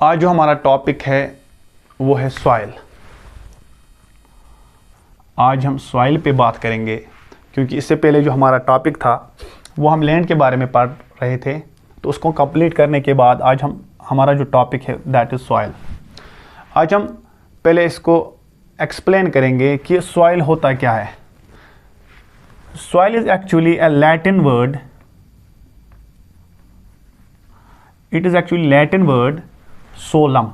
आज जो हमारा टॉपिक है वो है सॉइल। आज हम सॉइल पे बात करेंगे, क्योंकि इससे पहले जो हमारा टॉपिक था वो हम लैंड के बारे में पढ़ रहे थे, तो उसको कंप्लीट करने के बाद आज हमारा जो टॉपिक है दैट इज़ सॉइल। आज हम पहले इसको एक्सप्लेन करेंगे कि सॉइल होता क्या है। Soil is actually a Latin word, it is actually Latin word solum.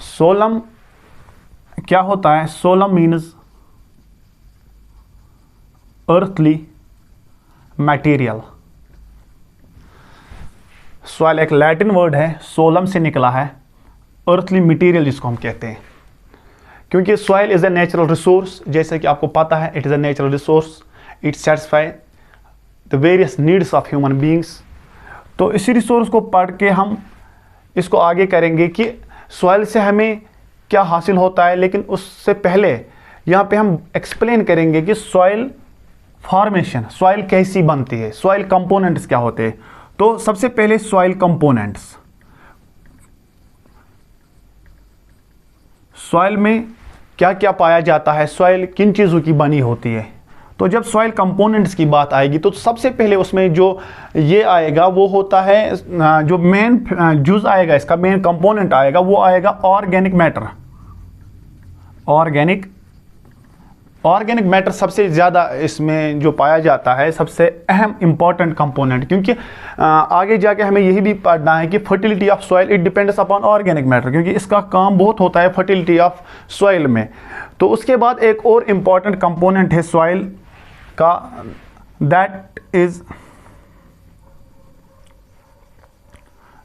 Solum क्या होता है? Solum means earthly material. Soil एक लैटिन वर्ड है, सोलम से निकला है, earthly material जिसको हम कहते हैं। क्योंकि soil is a natural resource, जैसे कि आपको पता है, it is a natural resource, it satisfies the various needs of human beings। तो इसी रिसोर्स को पढ़ के हम इसको आगे करेंगे कि सॉइल से हमें क्या हासिल होता है, लेकिन उससे पहले यहाँ पे हम एक्सप्लेन करेंगे कि सॉइल फॉर्मेशन, सॉइल कैसी बनती है, सॉइल कंपोनेंट्स क्या होते हैं। तो सबसे पहले सॉइल कंपोनेंट्स। सॉइल में क्या क्या पाया जाता है, सॉइल किन चीज़ों की बनी होती है। तो जब सॉइल कंपोनेंट्स की बात आएगी तो सबसे पहले उसमें जो ये आएगा वो होता है, जो मेन जुज आएगा, इसका मेन कंपोनेंट आएगा वो आएगा ऑर्गेनिक मैटर। ऑर्गेनिक मैटर सबसे ज़्यादा इसमें जो पाया जाता है, सबसे अहम इंपॉर्टेंट कंपोनेंट, क्योंकि आगे जाके हमें यही भी पढ़ना है कि fertility of soil it depends upon organic matter, क्योंकि इसका काम बहुत होता है फर्टिलिटी ऑफ सॉइल में। तो उसके बाद एक और इम्पॉर्टेंट कंपोनेंट है सॉइल का, दैट इज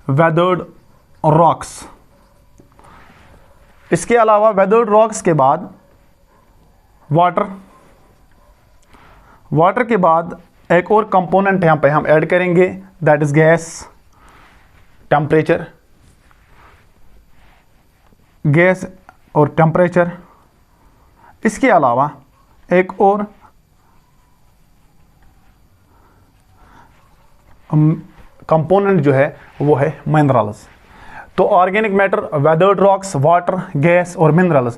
वेदर्ड रॉक्स। इसके अलावा वेदर्ड रॉक्स के बाद वाटर के बाद एक और कंपोनेंट यहां पे हम ऐड करेंगे, that is gas, temperature, gas और टेम्परेचर। इसके अलावा एक और कंपोनेंट जो है वो है मिनरल्स। तो organic matter, weathered rocks, water, gas और मिनरल्स,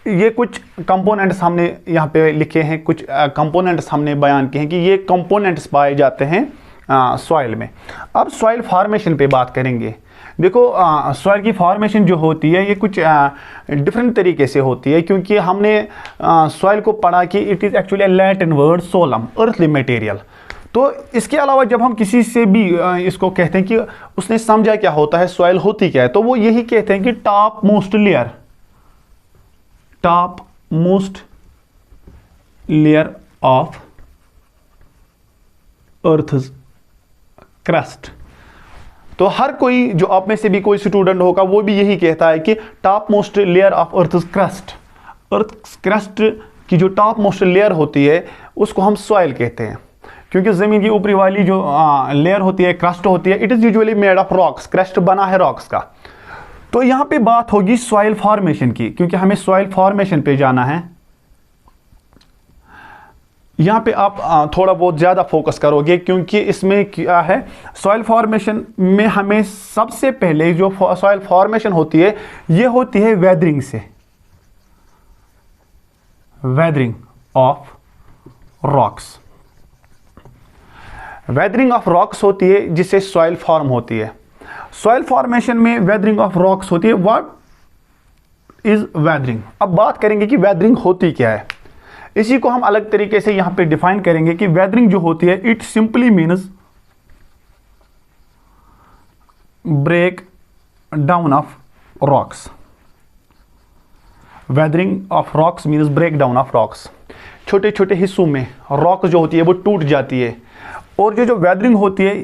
ये कुछ कंपोनेंट्स हमने यहाँ पे लिखे हैं, कुछ कंपोनेंट्स हमने बयान किए हैं कि ये कंपोनेंट्स पाए जाते हैं सॉइल में। अब सॉइल फॉर्मेशन पे बात करेंगे। देखो, सॉइल की फॉर्मेशन जो होती है ये कुछ डिफरेंट तरीके से होती है, क्योंकि हमने सॉइल को पढ़ा कि it is actually a Latin word solum, earthly material. तो इसके अलावा जब हम किसी से भी इसको कहते हैं कि उसने समझा क्या होता है, सॉइल होती क्या है, तो वो यही कहते हैं कि top most layer of earth's crust. तो हर कोई, जो आप में से भी कोई स्टूडेंट होगा, वो भी यही कहता है कि top most layer of earth's crust. Earth crust की जो टॉप मोस्ट लेयर होती है उसको हम सॉइल कहते हैं, क्योंकि ज़मीन की ऊपरी वाली जो लेयर होती है, क्रस्ट होती है, it is usually made of rocks. Crust बना है रॉक्स का। तो यहाँ पे बात होगी सॉइल फॉर्मेशन की, क्योंकि हमें सॉइल फॉर्मेशन पे जाना है। यहाँ पे आप थोड़ा बहुत ज़्यादा फोकस करोगे, क्योंकि इसमें क्या है, सॉइल फॉर्मेशन में हमें सबसे पहले जो सॉइल फॉर्मेशन होती है ये होती है वेदरिंग से, weathering of rocks. Weathering of rocks होती है जिससे सॉइल फॉर्म होती है। सॉइल फॉर्मेशन में वेदरिंग ऑफ रॉक्स होती है। What is weathering? अब बात करेंगे कि वेदरिंग होती क्या है। इसी को हम अलग तरीके से यहां पे डिफाइन करेंगे कि वेदरिंग जो होती है, it simply means break down of rocks. Weathering of rocks means break down of rocks. छोटे छोटे हिस्सों में रॉक जो होती है वो टूट जाती है। और जो वेदरिंग होती है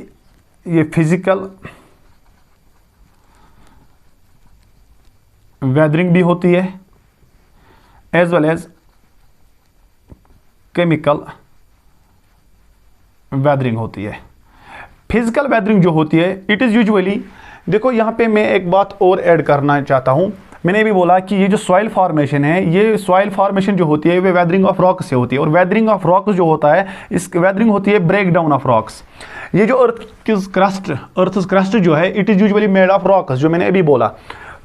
ये फिजिकल वेदरिंग भी होती है, as well as chemical weathering होती है। फिजिकल वेदरिंग जो होती है, इट इज़ यूजुअली, देखो यहाँ पे मैं एक बात और ऐड करना चाहता हूँ, मैंने भी बोला कि ये जो सॉइल फॉर्मेशन है, ये सॉइल फॉर्मेशन जो होती है वे वेदरिंग ऑफ रॉक से होती है, और वेदरिंग ऑफ रॉक जो होता है, इस वेदरिंग होती है ब्रेक डाउन ऑफ रॉक्स। ये जो अर्थ क्रस्ट जो है, it is usually made of rocks, जो मैंने अभी बोला।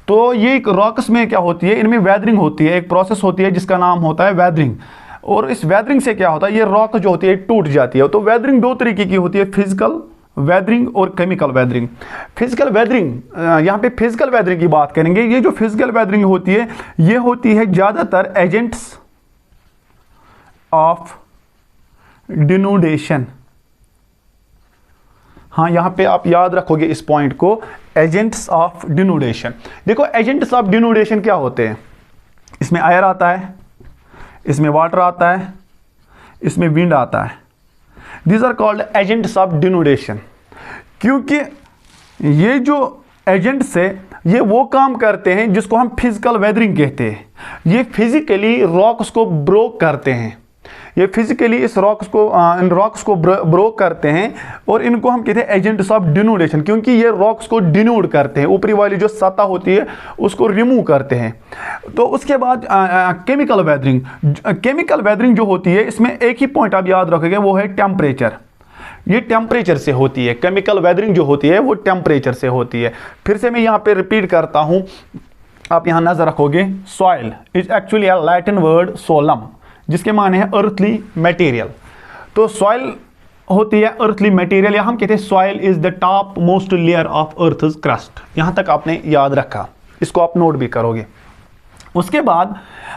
तो ये रॉक्स में क्या होती है, इनमें वेदरिंग होती है, एक प्रोसेस होती है जिसका नाम होता है वेदरिंग। और इस वेदरिंग से क्या होता है, ये रॉक जो होती है टूट जाती है। तो वेदरिंग दो तरीके की होती है, फिजिकल वेदरिंग और केमिकल वेदरिंग। फिजिकल वेदरिंग, यहाँ पे फिजिकल वेदरिंग की बात करेंगे। ये जो फिजिकल वेदरिंग होती है, ये होती है ज़्यादातर एजेंट्स ऑफ डिनूडेशन। हाँ, यहाँ पे आप याद रखोगे इस पॉइंट को, एजेंट्स ऑफ डिनूडेशन। देखो एजेंट्स ऑफ डिनूडेशन क्या होते हैं, इसमें एयर आता है, इसमें वाटर आता है, इसमें विंड आता है। These are called agents of denudation. क्योंकि ये जो एजेंट्स है, ये वो काम करते हैं जिसको हम फिजिकल वेदरिंग कहते हैं। ये फिजिकली रॉक्स को ब्रोक करते हैं, ये फिजिकली इस रॉक्स को इन रॉक्स को ब्रोक करते हैं, और इनको हम कहते हैं एजेंट्स ऑफ डिनूडेशन, क्योंकि ये रॉक्स को डिनूड करते हैं, ऊपरी वाली जो सतह होती है उसको रिमूव करते हैं। तो उसके बाद केमिकल वेदरिंग। केमिकल वेदरिंग जो होती है, इसमें एक ही पॉइंट आप याद रखोगे, वो है टेम्परेचर। ये टेम्परेचर से होती है, केमिकल वेदरिंग जो होती है वो टेम्परेचर से होती है। फिर से मैं यहाँ पे रिपीट करता हूँ, आप यहाँ नजर रखोगे, soil is actually a Latin word solum, जिसके माने है अर्थली मटेरियल। तो सॉइल होती है अर्थली मटेरियल, या हम कहते हैं soil is the top most layer of earth's crust. यहाँ तक आपने याद रखा, इसको आप नोट भी करोगे। उसके बाद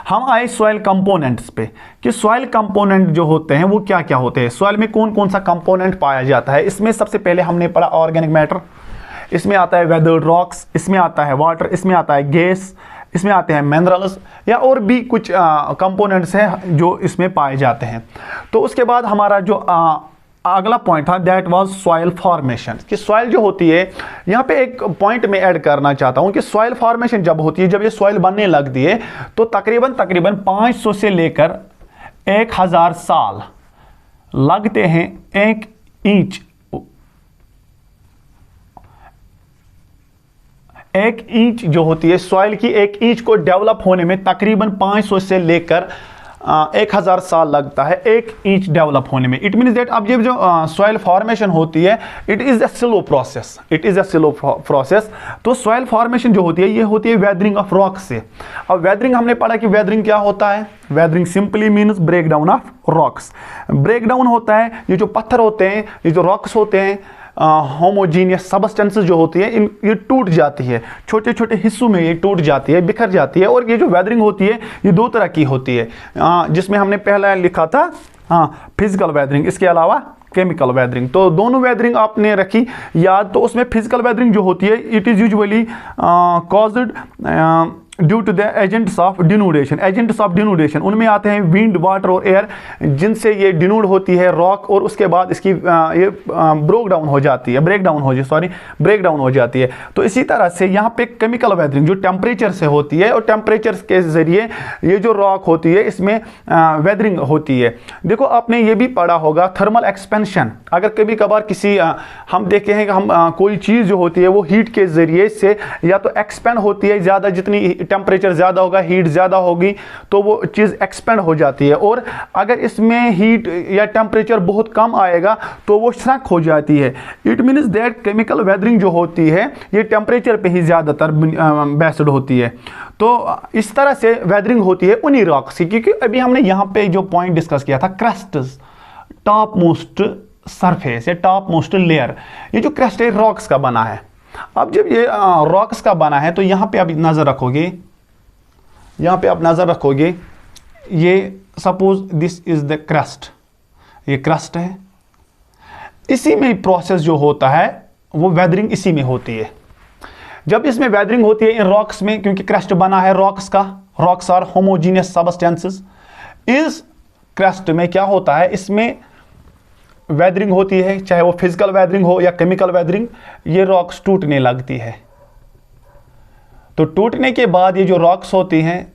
हम आए सॉइल कंपोनेंट्स पे, कि सॉइल कंपोनेंट जो होते हैं वो क्या क्या होते हैं, सॉइल में कौन कौन सा कंपोनेंट पाया जाता है। इसमें सबसे पहले हमने पढ़ा ऑर्गेनिक मैटर, इसमें आता है वेदर्ड रॉक्स, इसमें आता है वाटर, इसमें आता है गैस, इसमें आते हैं मिनरल्स, या और भी कुछ कंपोनेंट्स हैं जो इसमें पाए जाते हैं। तो उसके बाद हमारा जो अगला पॉइंट था, दैट वाज सॉइल फॉर्मेशन, कि सॉइल जो होती है, यहाँ पे एक पॉइंट में ऐड करना चाहता हूँ कि सॉइल फॉर्मेशन जब होती है, जब ये सॉइल बनने लगती है, तो तकरीबन 500 से लेकर 1000 साल लगते हैं एक इंच जो होती है सॉइल की, एक इंच को डेवलप होने में तकरीबन 500 से लेकर 1000 साल लगता है एक इंच डेवलप होने में। इट मीन्स दैट अब ये जो सॉइल फॉर्मेशन होती है, it is a slow process. तो सॉइल फॉर्मेशन जो होती है, ये होती है वेदरिंग ऑफ रॉक से। अब वेदरिंग हमने पढ़ा कि वेदरिंग क्या होता है, weathering simply means break down of rocks. Break down होता है, ये जो पत्थर होते हैं, ये जो रॉक्स होते हैं, होमोजीनियस सब्सटेंसेस जो होती है, ये टूट जाती है, छोटे छोटे हिस्सों में ये टूट जाती है, बिखर जाती है। और ये जो वेदरिंग होती है, ये दो तरह की होती है, जिसमें हमने पहला लिखा था फिजिकल वेदरिंग, इसके अलावा केमिकल वेदरिंग। तो दोनों वेदरिंग आपने रखी याद। तो उसमें फिजिकल वेदरिंग जो होती है, it is usually caused due to the agents of denudation. Agents of denudation उनमें आते हैं विंड, वाटर और एयर, जिनसे ये डिनूड होती है रॉक, और उसके बाद इसकी ये ब्रेक डाउन हो जाती है। तो इसी तरह से यहाँ पे केमिकल वेदरिंग जो टेम्परेचर से होती है, और टेम्परेचर के जरिए ये जो रॉक होती है, इसमें वेदरिंग होती है। देखो आपने ये भी पढ़ा होगा थर्मल एक्सपेंशन। अगर कभी कभार किसी हम देखे हैं कि हम कोई चीज़ जो होती है वो हीट के जरिए से या तो एक्सपेंड होती है, ज़्यादा जितनी टेम्परेचर ज़्यादा होगा, हीट ज़्यादा होगी, तो वो चीज़ एक्सपेंड हो जाती है। और अगर इसमें हीट या टेम्परेचर बहुत कम आएगा तो वो श्रंक हो जाती है। It means that chemical weathering जो होती है, ये टेम्परेचर पे ही ज़्यादातर बेस्ड होती है। तो इस तरह से वेदरिंग होती है उन्हीं रॉक्स की, क्योंकि अभी हमने यहाँ पे जो पॉइंट डिस्कस किया था, क्रस्ट्स, टॉप मोस्ट सरफेस या टॉप मोस्ट लेयर, ये जो क्रस्ट है रॉक्स का बना है। अब जब ये रॉक्स का बना है, तो यहाँ पे आप नज़र रखोगे, ये suppose this is the crust, ये क्रस्ट है, इसी में प्रोसेस जो होता है वो वेदरिंग इसी में होती है। जब इसमें वेदरिंग होती है इन रॉक्स में, क्योंकि क्रस्ट बना है रॉक्स का, रॉक्स आर होमोजीनियस सब्सटेंसेस, इस क्रस्ट में क्या होता है, इसमें वेदरिंग होती है, चाहे वो फिजिकल वेदरिंग हो या केमिकल वेदरिंग, ये रॉक्स टूटने लगती है। तो टूटने के बाद ये जो रॉक्स होती हैं,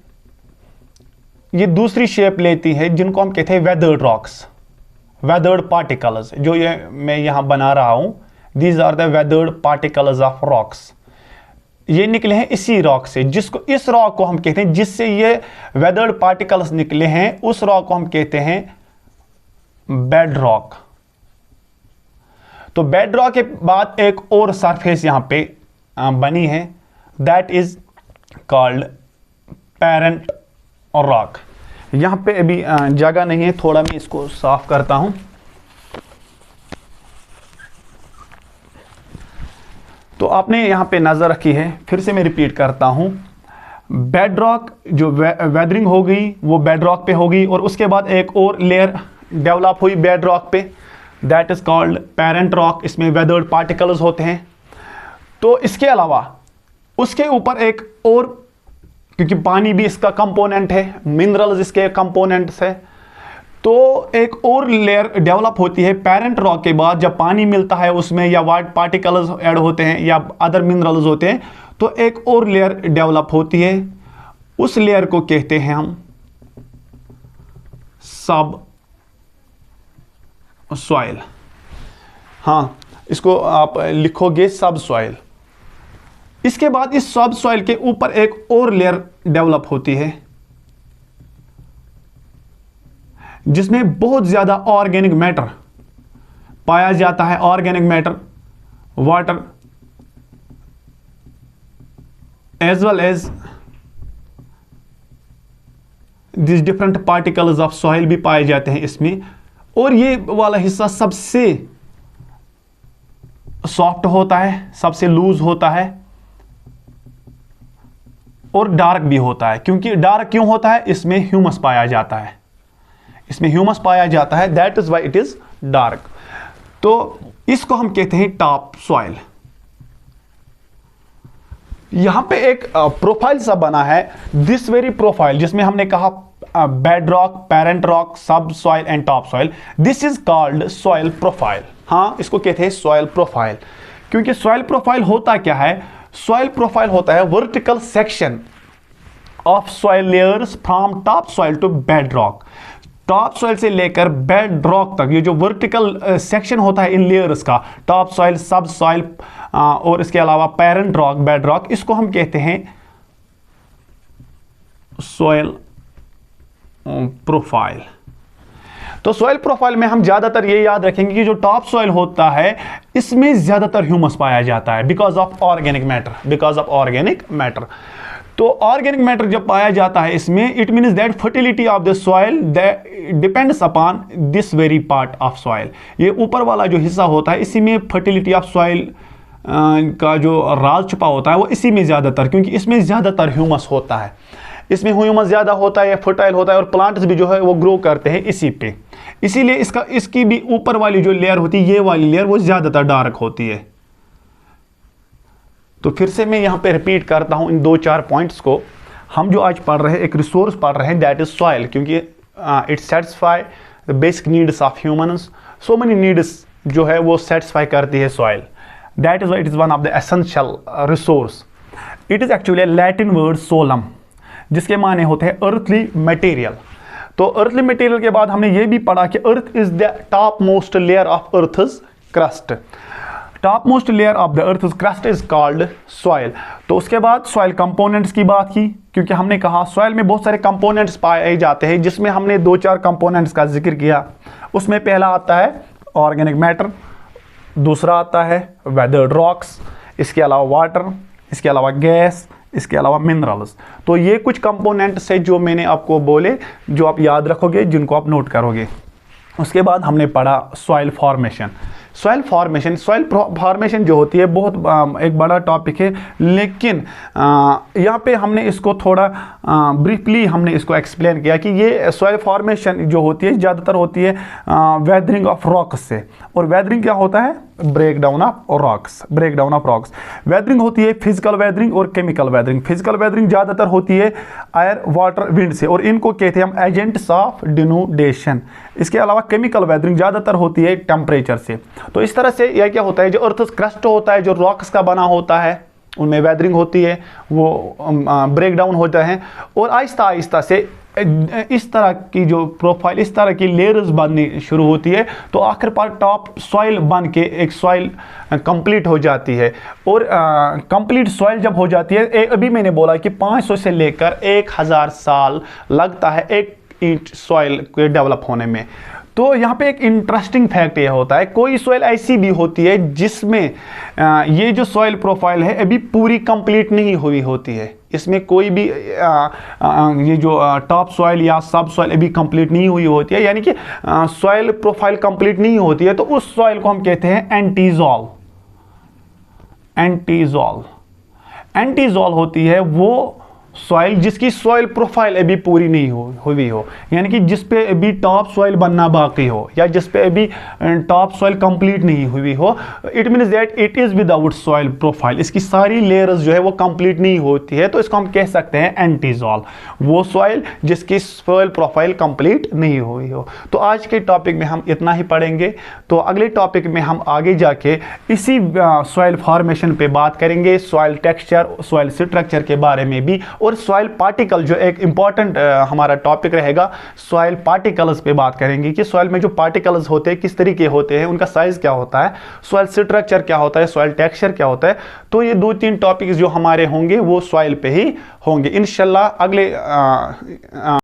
ये दूसरी शेप लेती है, जिनको हम कहते हैं वेदर्ड रॉक्स, वेदर्ड पार्टिकल्स। जो ये मैं यहाँ बना रहा हूँ, these are the weathered particles of rocks. ये निकले हैं इसी रॉक से, जिसको इस रॉक को हम कहते हैं, जिससे ये वेदर्ड पार्टिकल्स निकले हैं, उस रॉक को हम कहते हैं बेड रॉक। तो बेड रॉक के बाद एक और सरफेस यहां पे बनी है, that is called parent rock. यहां पे अभी जगह नहीं है, थोड़ा मैं इसको साफ करता हूं। तो आपने यहां पे नजर रखी है, फिर से मैं रिपीट करता हूं, बेड रॉक जो वेदरिंग हो गई वो बेड रॉक पे होगी, और उसके बाद एक और लेयर डेवलप हुई बेड रॉक पे, that is called parent rock. इसमें वेदर्ड पार्टिकल्स होते हैं। तो इसके अलावा उसके ऊपर एक और, क्योंकि पानी भी इसका कंपोनेंट है, मिनरल्स इसके कंपोनेंट्स है, तो एक और लेयर डेवलप होती है पेरेंट रॉक के बाद। जब पानी मिलता है उसमें, या वाटर पार्टिकल्स ऐड होते हैं, या अदर मिनरल्स होते हैं, तो एक और लेयर डेवलप होती है। उस लेयर को कहते हैं हम सब सॉइल। हाँ, इसको आप लिखोगे सब सॉइल। इसके बाद इस सब सॉइल के ऊपर एक और लेयर डेवलप होती है, जिसमें बहुत ज्यादा ऑर्गेनिक मैटर पाया जाता है। Organic matter, water as well as this different particles of soil भी पाए जाते हैं इसमें। और ये वाला हिस्सा सबसे सॉफ्ट होता है, सबसे लूज होता है, और डार्क भी होता है। क्योंकि डार्क क्यों होता है? इसमें ह्यूमस पाया जाता है, इसमें ह्यूमस पाया जाता है, that is why it is dark. तो इसको हम कहते हैं टॉप सॉइल। यहां पे एक प्रोफाइल सा बना है, दिस वेरी प्रोफाइल, जिसमें हमने कहा bed rock, parent rock, sub soil and top soil. This is called soil profile. हाँ, इसको कहते हैं सॉइल प्रोफाइल। क्योंकि सॉइल प्रोफाइल होता क्या है? सॉइल प्रोफाइल होता है vertical section of soil layers from top soil to bed rock. Top soil से लेकर बेड रॉक तक ये जो वर्टिकल सेक्शन होता है इन लेयर्स का, टॉप सॉइल, सब सॉइल और इसके अलावा पेरेंट रॉक, बेड रॉक, इसको हम कहते हैं सॉइल प्रोफाइल। तो सॉइल प्रोफाइल में हम ज्यादातर ये याद रखेंगे कि जो टॉप सॉइल होता है इसमें ज्यादातर ह्यूमस पाया जाता है, बिकॉज ऑफ ऑर्गेनिक मैटर। तो ऑर्गेनिक मैटर जब पाया जाता है इसमें, it means that fertility of the soil depends upon this very part of soil. ये ऊपर वाला जो हिस्सा होता है, इसी में फर्टिलिटी ऑफ सॉइल का जो राज छुपा होता है वो इसी में ज्यादातर, क्योंकि इसमें ज्यादातर ह्यूमस होता है, इसमें ह्यूमस ज्यादा होता है, फर्टाइल होता है, और प्लांट्स भी जो है वो ग्रो करते हैं इसी पे। इसीलिए इसकी भी ऊपर वाली जो लेयर होती है, ये वाली लेयर, वो ज्यादातर डार्क होती है। तो फिर से मैं यहां पे रिपीट करता हूं इन 2-4 पॉइंट्स को। हम जो आज पढ़ रहे हैं, एक रिसोर्स पढ़ रहे हैं, दैट इज सॉइल, क्योंकि it satisfy the basic needs of humans. So many needs जो है वो सेटिस्फाई करती है soil, that is it is one of the essential resource. It is actually Latin word solum, जिसके माने होते हैं अर्थली मटेरियल। तो अर्थली मटेरियल के बाद हमने ये भी पढ़ा कि earth is the top most layer of earth's crust. Top most layer of the अर्थ's crust is called soil. तो उसके बाद सॉइल कंपोनेंट्स की बात की, क्योंकि हमने कहा सॉइल में बहुत सारे कंपोनेंट्स पाए जाते हैं, जिसमें हमने 2-4 कंपोनेंट्स का जिक्र किया। उसमें पहला आता है ऑर्गेनिक मैटर, दूसरा आता है वेदर्ड रॉक्स, इसके अलावा वाटर, इसके अलावा गैस, इसके अलावा मिनरल्स। तो ये कुछ कंपोनेंट्स है जो मैंने आपको बोले, जो आप याद रखोगे, जिनको आप नोट करोगे। उसके बाद हमने पढ़ा सॉइल फॉर्मेशन। सॉइल फॉर्मेशन जो होती है बहुत एक बड़ा टॉपिक है, लेकिन यहाँ पे हमने इसको थोड़ा ब्रीफली हमने इसको एक्सप्लेन किया कि ये सॉइल फॉर्मेशन जो होती है ज़्यादातर होती है वेदरिंग ऑफ रॉक्स से। और वेदरिंग क्या होता है? Break down of rocks. Weathering होती है फिजिकल वेदरिंग और केमिकल वेदरिंग। फिजिकल वेदरिंग ज़्यादातर होती है एयर, वाटर, विंड से, और इनको कहते हैं हम एजेंट्स ऑफ डिनूडेशन। इसके अलावा केमिकल वेदरिंग ज़्यादातर होती है टेम्परेचर से। तो इस तरह से यह क्या होता है, जो अर्थ क्रस्ट होता है, जो रॉक्स का बना होता है, उनमें वेदरिंग होती है, वो ब्रेक डाउन होता है, और आहिस्ता आहिस्ता से इस तरह की जो प्रोफाइल, इस तरह की लेयर्स बननी शुरू होती है, तो आखिर पर टॉप सॉइल बन के एक सॉइल कंप्लीट हो जाती है। और कंप्लीट सॉइल जब हो जाती है, अभी मैंने बोला कि 500 से लेकर 1000 साल लगता है एक ईंट सॉइल के डेवलप होने में। तो यहाँ पे एक इंटरेस्टिंग फैक्ट ये होता है, कोई सॉइल ऐसी भी होती है जिसमें ये जो सॉइल प्रोफाइल है अभी पूरी कंप्लीट नहीं हुई होती है, इसमें कोई भी ये जो टॉप सॉइल या सब सॉइल अभी कंप्लीट नहीं हुई होती है, यानी कि सॉइल प्रोफाइल कंप्लीट नहीं होती है, तो उस सॉइल को हम कहते हैं एंटीजॉल। एंटीजॉल होती है वो सॉइल जिसकी सॉइल प्रोफाइल अभी पूरी नहीं हुई हो, यानी कि जिस पे अभी टॉप सॉइल बनना बाकी हो, या जिस पे अभी टॉप सॉइल कंप्लीट नहीं हुई हो। It means that it is without soil profile, इसकी सारी लेयर्स जो है वो कंप्लीट नहीं होती है, तो इसको हम कह सकते हैं एंटीजॉल, वो सॉइल जिसकी सॉइल प्रोफाइल कंप्लीट नहीं हुई हो। तो आज के टॉपिक में हम इतना ही पढ़ेंगे, तो अगले टॉपिक में हम आगे जाके इसी सॉइल फॉर्मेशन पे बात करेंगे, सॉइल टेक्सचर, सॉइल स्ट्रक्चर के बारे में भी, और सॉइल पार्टिकल जो एक इंपॉर्टेंट हमारा टॉपिक रहेगा, सॉइल पार्टिकल्स पे बात करेंगे कि सॉइल में जो पार्टिकल्स होते हैं किस तरीके होते हैं, उनका साइज क्या होता है, सॉइल स्ट्रक्चर क्या होता है, सॉइल टेक्सचर क्या होता है। तो ये 2-3 टॉपिक्स जो हमारे होंगे वो सॉइल पे ही होंगे इंशाल्लाह। अगले